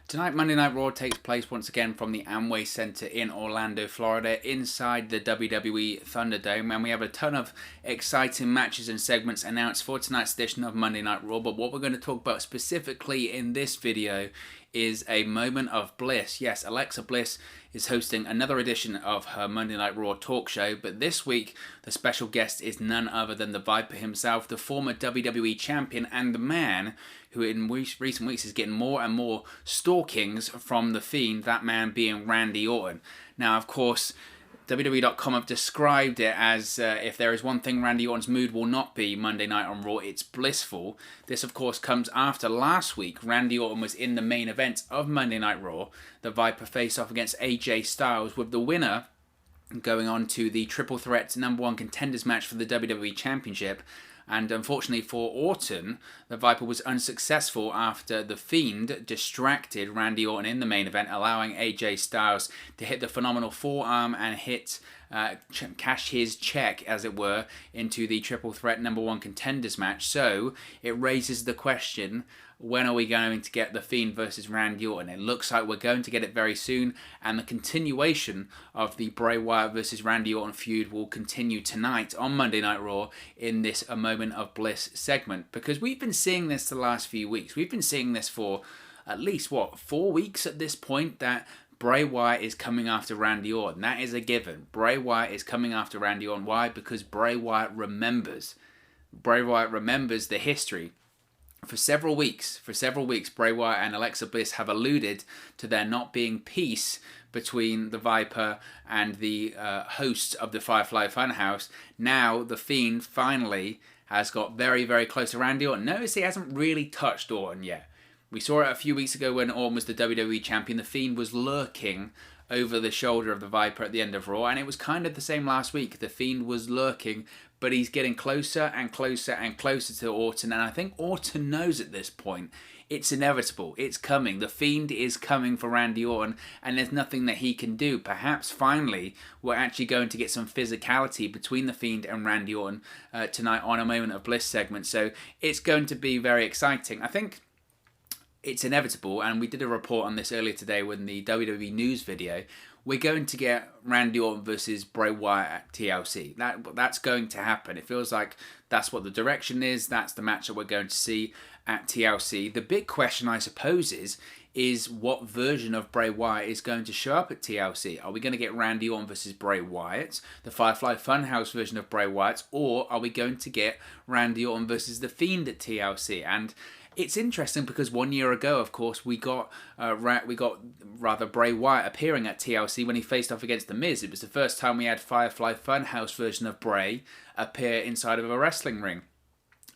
Tonight, Monday Night Raw takes place once again from the Amway Center in Orlando, Florida, inside the WWE Thunderdome, and we have a ton of exciting matches and segments announced for tonight's edition of Monday Night Raw. But what we're going to talk about specifically in this video is A Moment of Bliss. Yes, Alexa Bliss is hosting another edition of her Monday Night Raw talk show, but this week the special guest is none other than the Viper himself, the former WWE Champion and the man who in recent weeks is getting more and more stalkings from the Fiend, that man being Randy Orton. Now, of course, WWE.com have described it as if there is one thing Randy Orton's mood will not be Monday night on Raw, it's blissful. This, of course, comes after last week. Randy Orton was in the main event of Monday Night Raw. The Viper face-off against AJ Styles, with the winner going on to the Triple Threat #1 contenders match for the WWE Championship. And unfortunately for Orton, the Viper was unsuccessful after the Fiend distracted Randy Orton in the main event, allowing AJ Styles to hit the phenomenal forearm and cash his check, as it were, into the Triple Threat #1 contenders match. So it raises the question, when are we going to get the Fiend versus Randy Orton? It looks like we're going to get it very soon, and the continuation of the Bray Wyatt versus Randy Orton feud will continue tonight on Monday Night Raw in this A Moment of Bliss segment, because we've been seeing this the last few weeks. We've been seeing this for at least, 4 weeks at this point, that Bray Wyatt is coming after Randy Orton. That is a given. Bray Wyatt is coming after Randy Orton. Why? Because Bray Wyatt remembers. Bray Wyatt remembers the history. For several weeks, Bray Wyatt and Alexa Bliss have alluded to there not being peace between the Viper and the hosts of the Firefly Funhouse. Now, the Fiend finally has got very, very close to Randy Orton. Notice he hasn't really touched Orton yet. We saw it a few weeks ago when Orton was the WWE Champion. The Fiend was lurking over the shoulder of the Viper at the end of Raw, and it was kind of the same last week. The Fiend was lurking, but he's getting closer and closer and closer to Orton, and I think Orton knows at this point it's inevitable. It's coming. The Fiend is coming for Randy Orton, and there's nothing that he can do. Perhaps finally we're actually going to get some physicality between the Fiend and Randy Orton tonight on A Moment of Bliss segment, so it's going to be very exciting. I think it's inevitable, and we did a report on this earlier today with the WWE News video. We're going to get Randy Orton versus Bray Wyatt at TLC. That's going to happen. It feels like that's what the direction is. That's the match that we're going to see at TLC. The big question, I suppose, is what version of Bray Wyatt is going to show up at TLC? Are we going to get Randy Orton versus Bray Wyatt, the Firefly Funhouse version of Bray Wyatt, or are we going to get Randy Orton versus the Fiend at TLC? And it's interesting because 1 year ago, of course, we got Bray Wyatt appearing at TLC when he faced off against The Miz. It was the first time we had Firefly Funhouse version of Bray appear inside of a wrestling ring.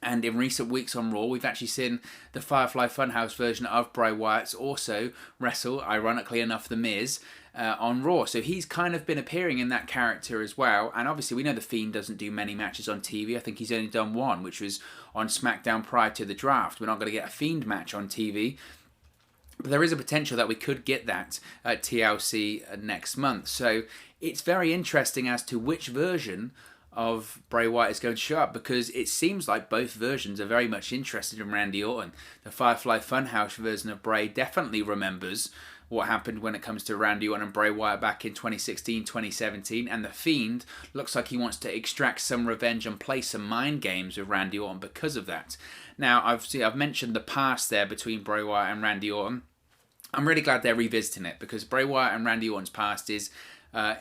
And in recent weeks on Raw, we've actually seen the Firefly Funhouse version of Bray Wyatt also wrestle, ironically enough, The Miz on Raw. So he's kind of been appearing in that character as well. And obviously we know The Fiend doesn't do many matches on TV. I think he's only done one, which was on SmackDown prior to the draft. We're not going to get a Fiend match on TV. But there is a potential that we could get that at TLC next month. So it's very interesting as to which version of Bray Wyatt is going to show up, because it seems like both versions are very much interested in Randy Orton. The Firefly Funhouse version of Bray definitely remembers what happened when it comes to Randy Orton and Bray Wyatt back in 2016, 2017, and the Fiend looks like he wants to extract some revenge and play some mind games with Randy Orton because of that. Now, I've mentioned the past there between Bray Wyatt and Randy Orton. I'm really glad they're revisiting it, because Bray Wyatt and Randy Orton's past is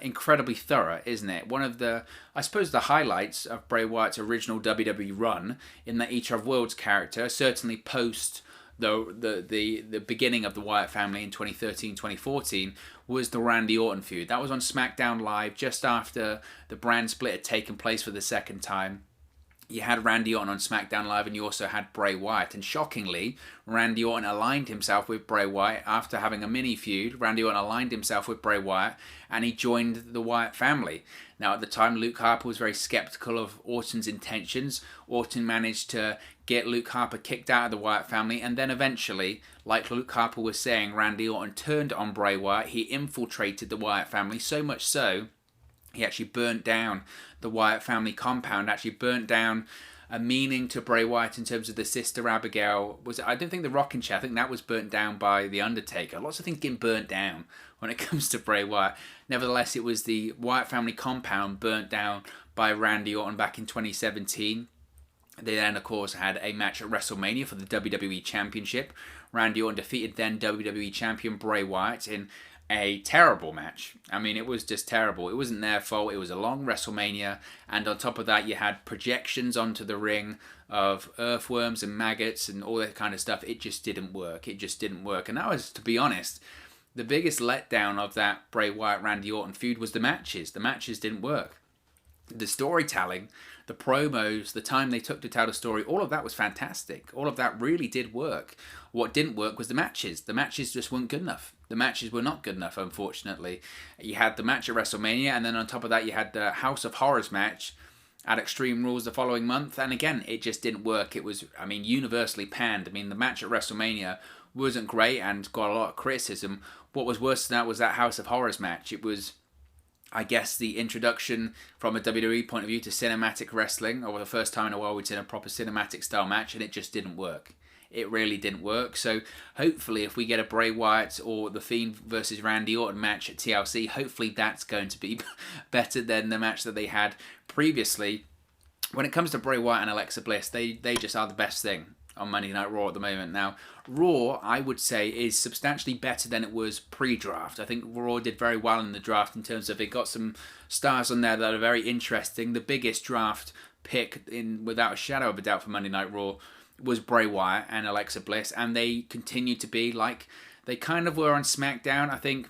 incredibly thorough, isn't it? One of the, I suppose, the highlights of Bray Wyatt's original WWE run in the Each of Worlds character, certainly post the beginning of the Wyatt family in 2013, 2014, was the Randy Orton feud. That was on SmackDown Live just after the brand split had taken place for the second time. You had Randy Orton on SmackDown Live, and you also had Bray Wyatt. And shockingly, Randy Orton aligned himself with Bray Wyatt after having a mini feud. Randy Orton aligned himself with Bray Wyatt, and he joined the Wyatt family. Now, at the time, Luke Harper was very skeptical of Orton's intentions. Orton managed to get Luke Harper kicked out of the Wyatt family, and then eventually, like Luke Harper was saying, Randy Orton turned on Bray Wyatt. He infiltrated the Wyatt family, so much so he actually burnt down the Wyatt family compound, actually burnt down a meaning to Bray Wyatt in terms of the sister Abigail. I don't think the rocking chair, I think that was burnt down by The Undertaker. Lots of things getting burnt down when it comes to Bray Wyatt. Nevertheless, it was the Wyatt family compound burnt down by Randy Orton back in 2017. They then, of course, had a match at WrestleMania for the WWE Championship. Randy Orton defeated then WWE Champion Bray Wyatt in a terrible match. I mean, it was just terrible. It wasn't their fault. It was a long WrestleMania. And on top of that, you had projections onto the ring of earthworms and maggots and all that kind of stuff. It just didn't work. It just didn't work. And that was, to be honest, the biggest letdown of that Bray Wyatt-Randy Orton feud was the matches. The matches didn't work. The storytelling, the promos, the time they took to tell the story, all of that was fantastic. All of that really did work. What didn't work was the matches. The matches just weren't good enough. The matches were not good enough, unfortunately. You had the match at WrestleMania, and then on top of that, you had the House of Horrors match at Extreme Rules the following month. And again, it just didn't work. It was, I mean, universally panned. I mean, the match at WrestleMania wasn't great and got a lot of criticism. What was worse than that was that House of Horrors match. It was, I guess, the introduction from a WWE point of view to cinematic wrestling, or the first time in a while we'd seen a proper cinematic style match, and it just didn't work. It really didn't work. So hopefully if we get a Bray Wyatt or The Fiend versus Randy Orton match at TLC, hopefully that's going to be better than the match that they had previously. When it comes to Bray Wyatt and Alexa Bliss, they just are the best thing on Monday Night Raw at the moment. Now, Raw, I would say, is substantially better than it was pre-draft. I think Raw did very well in the draft in terms of it got some stars on there that are very interesting. The biggest draft pick, without a shadow of a doubt, for Monday Night Raw was Bray Wyatt and Alexa Bliss, and they continue to be like they kind of were on SmackDown. I think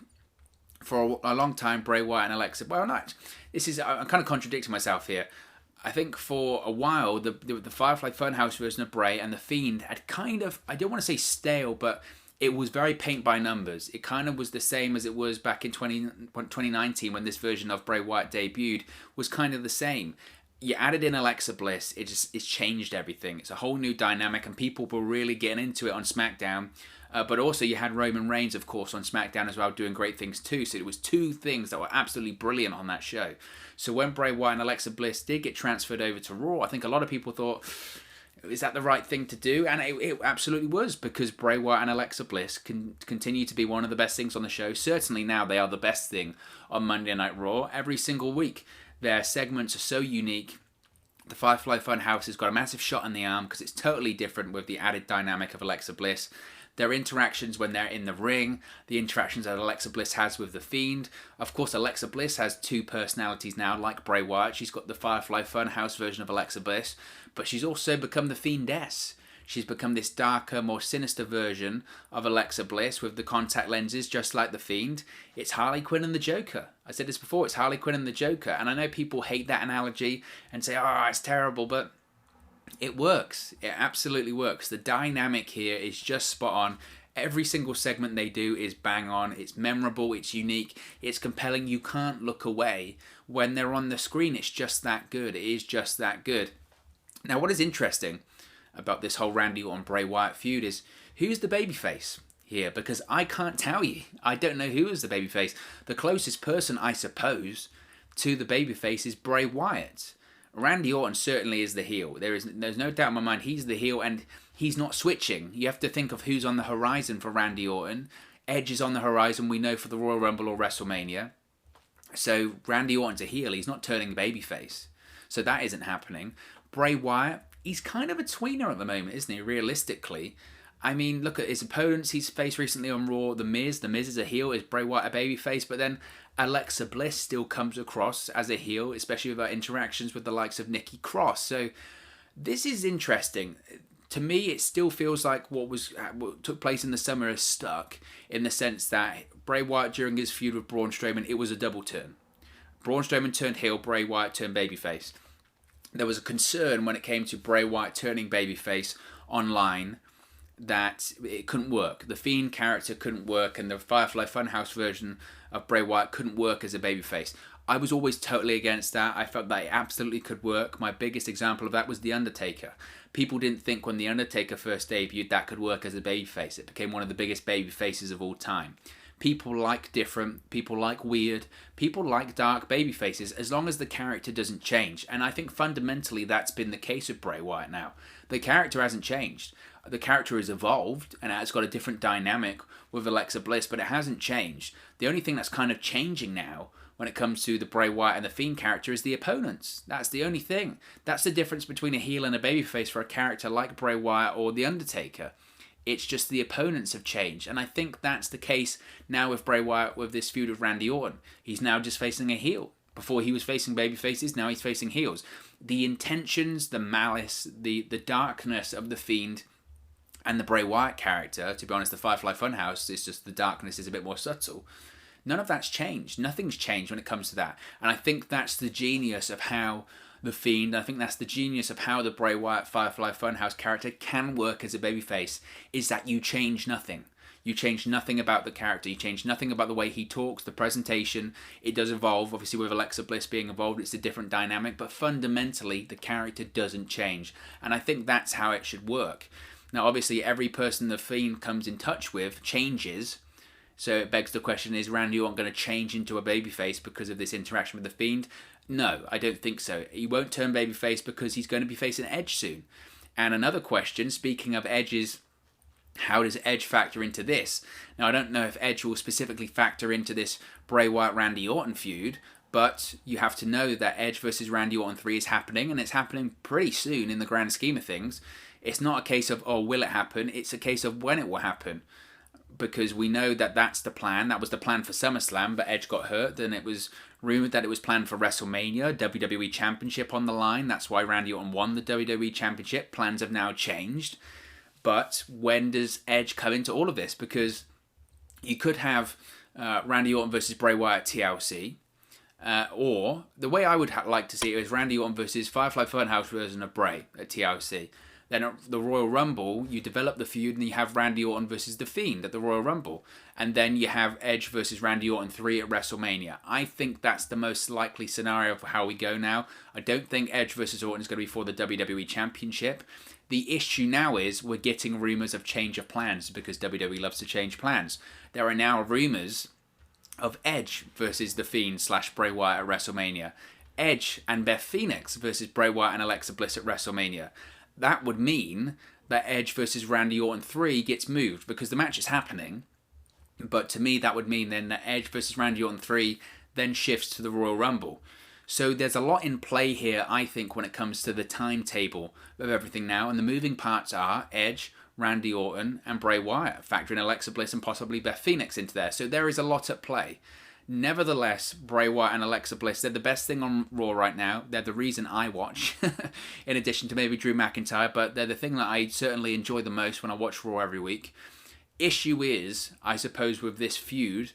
for a long time, Bray Wyatt and Alexa. Well, not. I'm kind of contradicting myself here. I think for a while, the Firefly Funhouse version of Bray and The Fiend had kind of, I don't want to say stale, but it was very paint by numbers. It kind of was the same as it was back in 2019 when this version of Bray Wyatt debuted, was kind of the same. You added in Alexa Bliss, it's changed everything. It's a whole new dynamic, and people were really getting into it on SmackDown. But also you had Roman Reigns, of course, on SmackDown as well, doing great things too. So it was two things that were absolutely brilliant on that show. So when Bray Wyatt and Alexa Bliss did get transferred over to Raw, I think a lot of people thought, is that the right thing to do? And it absolutely was, because Bray Wyatt and Alexa Bliss can continue to be one of the best things on the show. Certainly now they are the best thing on Monday Night Raw every single week. Their segments are so unique. The Firefly Funhouse has got a massive shot in the arm because it's totally different with the added dynamic of Alexa Bliss. Their interactions when they're in the ring, the interactions that Alexa Bliss has with The Fiend. Of course, Alexa Bliss has two personalities now, like Bray Wyatt. She's got the Firefly Funhouse version of Alexa Bliss, but she's also become the Fiendess. She's become this darker, more sinister version of Alexa Bliss with the contact lenses, just like The Fiend. It's Harley Quinn and the Joker. I said this before, it's Harley Quinn and the Joker. And I know people hate that analogy and say, oh, it's terrible, but it works. It absolutely works. The dynamic here is just spot on. Every single segment they do is bang on. It's memorable, it's unique, it's compelling. You can't look away when they're on the screen. It's just that good. It is just that good. Now, what is interesting about this whole Randy Orton Bray Wyatt feud is, who's the babyface here? Because I can't tell you. I don't know who is the babyface. The closest person, I suppose, to the babyface is Bray Wyatt. Randy Orton certainly is the heel. There's no doubt in my mind he's the heel, and he's not switching. You have to think of who's on the horizon for Randy Orton. Edge is on the horizon, we know, for the Royal Rumble or WrestleMania. So Randy Orton's a heel. He's not turning babyface. So that isn't happening. Bray Wyatt, he's kind of a tweener at the moment, isn't he, realistically? I mean, look at his opponents he's faced recently on Raw. The Miz. The Miz is a heel. Is Bray Wyatt a babyface? But then Alexa Bliss still comes across as a heel, especially with her interactions with the likes of Nikki Cross. So this is interesting. To me, it still feels like what took place in the summer is stuck, in the sense that Bray Wyatt, during his feud with Braun Strowman, it was a double turn. Braun Strowman turned heel, Bray Wyatt turned babyface. There was a concern when it came to Bray Wyatt turning babyface online that it couldn't work. The Fiend character couldn't work, and the Firefly Funhouse version of Bray Wyatt couldn't work as a babyface. I was always totally against that. I felt that it absolutely could work. My biggest example of that was The Undertaker. People didn't think when The Undertaker first debuted that could work as a babyface. It became one of the biggest babyfaces of all time. People like different, people like weird, people like dark baby faces, as long as the character doesn't change. And I think fundamentally that's been the case with Bray Wyatt now. The character hasn't changed. The character has evolved and it's got a different dynamic with Alexa Bliss, but it hasn't changed. The only thing that's kind of changing now when it comes to the Bray Wyatt and the Fiend character is the opponents. That's the only thing. That's the difference between a heel and a babyface for a character like Bray Wyatt or The Undertaker. It's just the opponents have changed. And I think that's the case now with Bray Wyatt with this feud with Randy Orton. He's now just facing a heel. Before he was facing babyfaces, now he's facing heels. The intentions, the malice, the darkness of the Fiend and the Bray Wyatt character, to be honest, the Firefly Funhouse is just the darkness is a bit more subtle. None of that's changed. Nothing's changed when it comes to that. And I think that's the genius of how the Fiend, I think that's the genius of how the Bray Wyatt Firefly Funhouse character can work as a babyface, is that you change nothing. You change nothing about the character. You change nothing about the way he talks, the presentation. It does evolve. Obviously, with Alexa Bliss being involved, it's a different dynamic. But fundamentally, the character doesn't change. And I think that's how it should work. Now, obviously, every person the Fiend comes in touch with changes. So it begs the question, is Randy Orton going to change into a babyface because of this interaction with the Fiend? No, I don't think so. He won't turn babyface because he's going to be facing Edge soon. And another question, speaking of Edge's, how does Edge factor into this? Now, I don't know if Edge will specifically factor into this Bray Wyatt-Randy Orton feud, but you have to know that Edge versus Randy Orton 3 is happening, and it's happening pretty soon in the grand scheme of things. It's not a case of, oh, will it happen? It's a case of when it will happen. Because we know that that's the plan. That was the plan for SummerSlam, but Edge got hurt. Then it was rumoured that it was planned for WrestleMania, WWE Championship on the line. That's why Randy Orton won the WWE Championship. Plans have now changed. But when does Edge come into all of this? Because you could have Randy Orton versus Bray Wyatt TLC. Or the way I would like to see it is Randy Orton versus Firefly Funhouse version of Bray at TLC. Then at the Royal Rumble, you develop the feud and you have Randy Orton versus The Fiend at the Royal Rumble. And then you have Edge versus Randy Orton 3 at WrestleMania. I think that's the most likely scenario for how we go now. I don't think Edge versus Orton is going to be for the WWE Championship. The issue now is we're getting rumours of change of plans because WWE loves to change plans. There are now rumours of Edge versus The Fiend / Bray Wyatt at WrestleMania. Edge and Beth Phoenix versus Bray Wyatt and Alexa Bliss at WrestleMania. That would mean that Edge versus Randy Orton 3 gets moved because the match is happening. But to me, that would mean then that Edge versus Randy Orton 3 then shifts to the Royal Rumble. So there's a lot in play here, I think, when it comes to the timetable of everything now. And the moving parts are Edge, Randy Orton, and Bray Wyatt, factoring Alexa Bliss and possibly Beth Phoenix into there. So there is a lot at play. Nevertheless, Bray Wyatt and Alexa Bliss, they're the best thing on Raw right now. They're the reason I watch, in addition to maybe Drew McIntyre, but they're the thing that I certainly enjoy the most when I watch Raw every week. Issue is, I suppose, with this feud,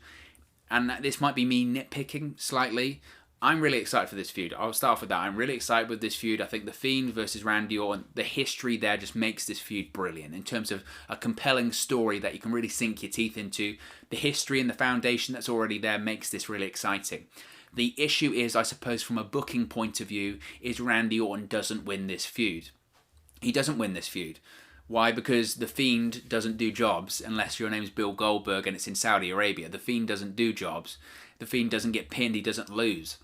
and this might be me nitpicking slightly, I'm really excited for this feud. I'll start off with that. I'm really excited with this feud. I think The Fiend versus Randy Orton, the history there just makes this feud brilliant in terms of a compelling story that you can really sink your teeth into. The history and the foundation that's already there makes this really exciting. The issue is, I suppose, from a booking point of view, is Randy Orton doesn't win this feud. He doesn't win this feud. Why? Because The Fiend doesn't do jobs unless your name's Bill Goldberg and it's in Saudi Arabia. The Fiend doesn't do jobs. The Fiend doesn't get pinned. He doesn't lose.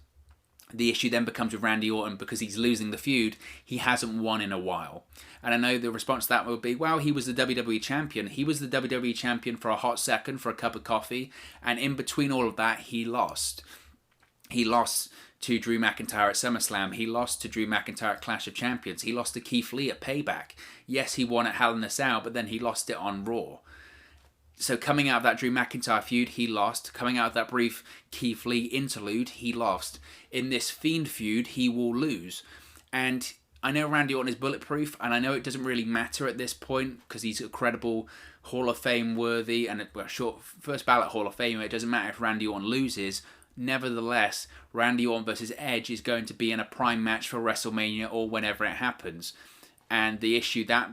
The issue then becomes with Randy Orton because he's losing the feud. He hasn't won in a while. And I know the response to that would be, well, he was the WWE Champion. He was the WWE Champion for a hot second, for a cup of coffee. And in between all of that, he lost. He lost to Drew McIntyre at SummerSlam. He lost to Drew McIntyre at Clash of Champions. He lost to Keith Lee at Payback. Yes, he won at Hell in a Cell, but then he lost it on Raw. So coming out of that Drew McIntyre feud, he lost. Coming out of that brief Keith Lee interlude, he lost. In this Fiend feud, he will lose. And I know Randy Orton is bulletproof, and I know it doesn't really matter at this point because he's a credible Hall of Fame worthy and a short first ballot Hall of Famer. It doesn't matter if Randy Orton loses. Nevertheless, Randy Orton versus Edge is going to be in a prime match for WrestleMania or whenever it happens. And the issue that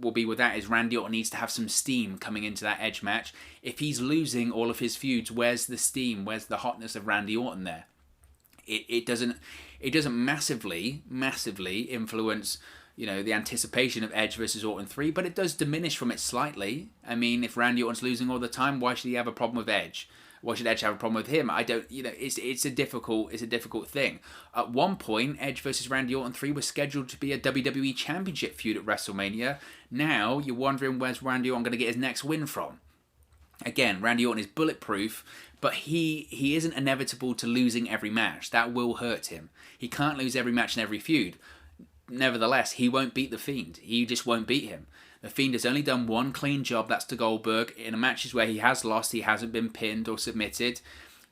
will be with that is Randy Orton needs to have some steam coming into that Edge match. If he's losing all of his feuds, where's the steam? Where's the hotness of Randy Orton there? It doesn't massively influence, you know, the anticipation of Edge versus Orton 3, but it does diminish from it slightly. I mean, if Randy Orton's losing all the time, why should he have a problem with Edge? Why should Edge have a problem with him? I don't, you know, it's a difficult thing. At one point, Edge versus Randy Orton 3 was scheduled to be a WWE Championship feud at WrestleMania. Now you're wondering where's Randy Orton going to get his next win from. Again, Randy Orton is bulletproof, but he isn't inevitable to losing every match. That will hurt him. He can't lose every match in every feud. Nevertheless, he won't beat The Fiend. He just won't beat him. The Fiend has only done one clean job, that's to Goldberg. In matches where he has lost, he hasn't been pinned or submitted.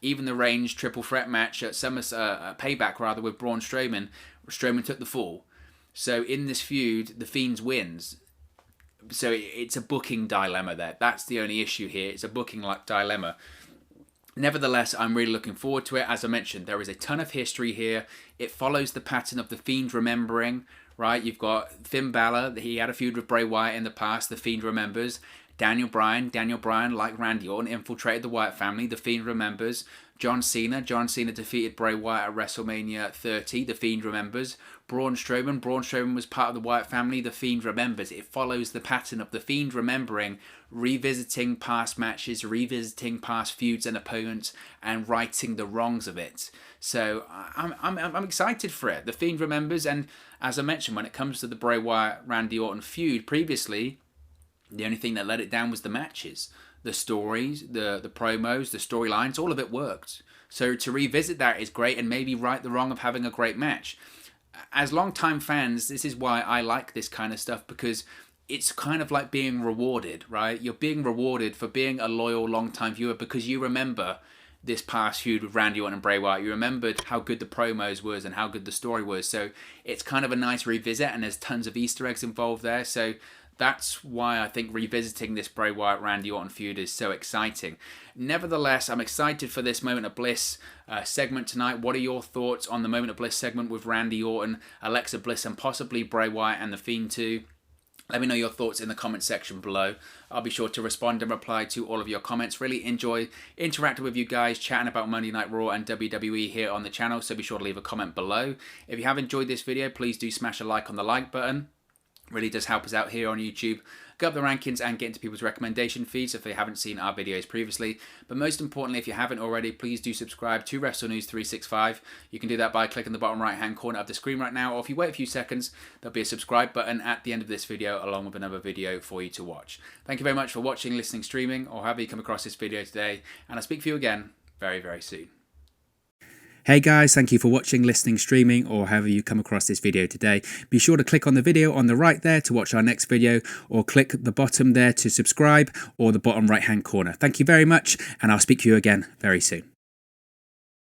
Even the Reigns triple threat match at Payback rather with Braun Strowman, Strowman took the fall. So in this feud, The Fiend wins. So it's a booking dilemma there. That's the only issue here. It's a booking dilemma. Nevertheless, I'm really looking forward to it. As I mentioned, there is a ton of history here. It follows the pattern of The Fiend remembering, right? You've got Finn Balor. He had a feud with Bray Wyatt in the past. The Fiend remembers. Daniel Bryan, like Randy Orton, infiltrated the Wyatt family. The Fiend remembers. John Cena defeated Bray Wyatt at WrestleMania 30. The Fiend remembers. Braun Strowman was part of the Wyatt family. The Fiend remembers. It follows the pattern of The Fiend remembering, revisiting past matches, revisiting past feuds and opponents, and righting the wrongs of it. So I'm excited for it. The Fiend remembers, and as I mentioned, when it comes to the Bray Wyatt Randy Orton feud previously, the only thing that let it down was the matches. The stories, the promos, the storylines, all of it worked. So to revisit that is great, and maybe right the wrong of having a great match. As long-time fans, this is why I like this kind of stuff, because it's kind of like being rewarded, right? You're being rewarded for being a loyal, long-time viewer because you remember this past feud with Randy Orton and Bray Wyatt. You remembered how good the promos was and how good the story was. So it's kind of a nice revisit, and there's tons of Easter eggs involved there. So that's why I think revisiting this Bray Wyatt Randy Orton feud is so exciting. Nevertheless, I'm excited for this Moment of Bliss segment tonight. What are your thoughts on the Moment of Bliss segment with Randy Orton, Alexa Bliss, and possibly Bray Wyatt and The Fiend too? Let me know your thoughts in the comment section below. I'll be sure to respond and reply to all of your comments. Really enjoy interacting with you guys, chatting about Monday Night Raw and WWE here on the channel, so be sure to leave a comment below. If you have enjoyed this video, please do smash a like on the like button. Really does help us out here on YouTube. Go up the rankings and get into people's recommendation feeds if they haven't seen our videos previously. But most importantly, if you haven't already, please do subscribe to Wrestle News 365. You can do that by clicking the bottom right hand corner of the screen right now, or if you wait a few seconds, there'll be a subscribe button at the end of this video along with another video for you to watch. Thank you very much for watching, listening, streaming, or however you come across this video today, and I'll speak to you again very, very soon. Hey guys, thank you for watching, listening, streaming, or however you come across this video today. Be sure to click on the video on the right there to watch our next video, or click the bottom there to subscribe, or the bottom right hand corner. Thank you very much, and I'll speak to you again very soon.